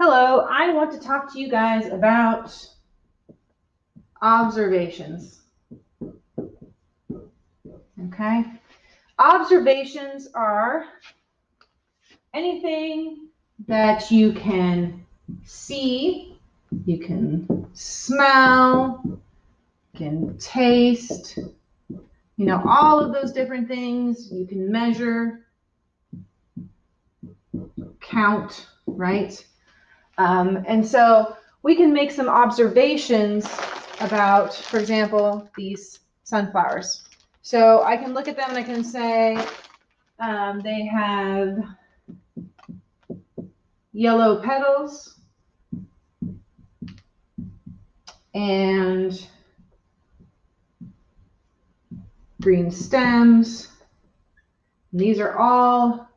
Hello, I want to talk to you guys about observations. Okay? Observations are anything that you can see, you can smell, you can taste, all of those different things you can measure, count, right? And so we can make some observations about, for example, these sunflowers. So I can look at them and I can say they have yellow petals and green stems. And these are all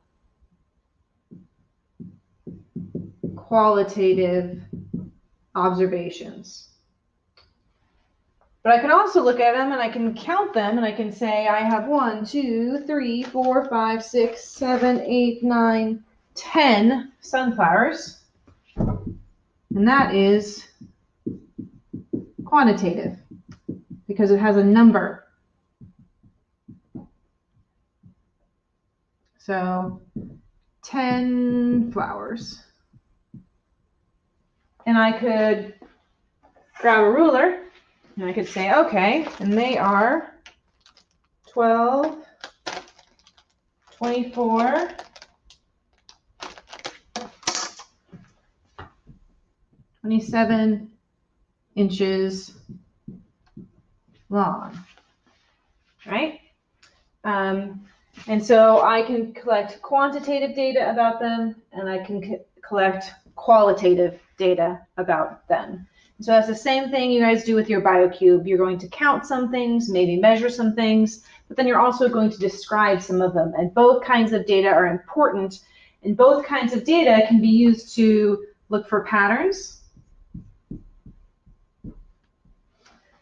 qualitative observations. But I can also look at them and I can count them and I can say I have 1, 2, 3, 4, 5, 6, 7, 8, 9, 10 sunflowers. And that is quantitative because it has a number. So 10 flowers. And I could grab a ruler and I could say, okay, and they are 12, 24, 27 inches long, right? And so I can collect quantitative data about them and I can collect qualitative data about them. So that's the same thing you guys do with your BioCube. You're going to count some things, maybe measure some things, but then you're also going to describe some of them. And both kinds of data are important, and both kinds of data can be used to look for patterns.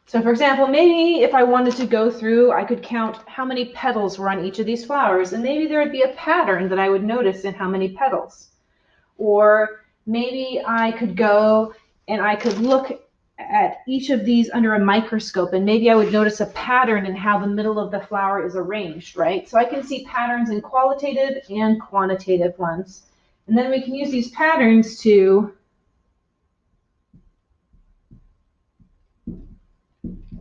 So for example, maybe if I wanted to go through, I could count how many petals were on each of these flowers, and maybe there would be a pattern that I would notice in how many petals. Or maybe I could go and I could look at each of these under a microscope, and maybe I would notice a pattern in how the middle of the flower is arranged, right? So I can see patterns in qualitative and quantitative ones. And then we can use these patterns to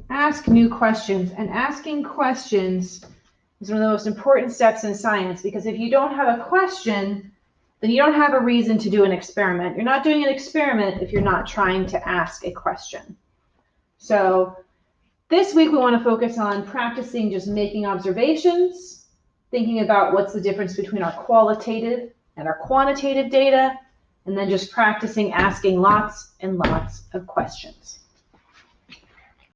ask new questions. And asking questions is one of the most important steps in science, because if you don't have a question, then you don't have a reason to do an experiment. You're not doing an experiment if you're not trying to ask a question. So this week we want to focus on practicing just making observations, thinking about what's the difference between our qualitative and our quantitative data, and then just practicing asking lots and lots of questions.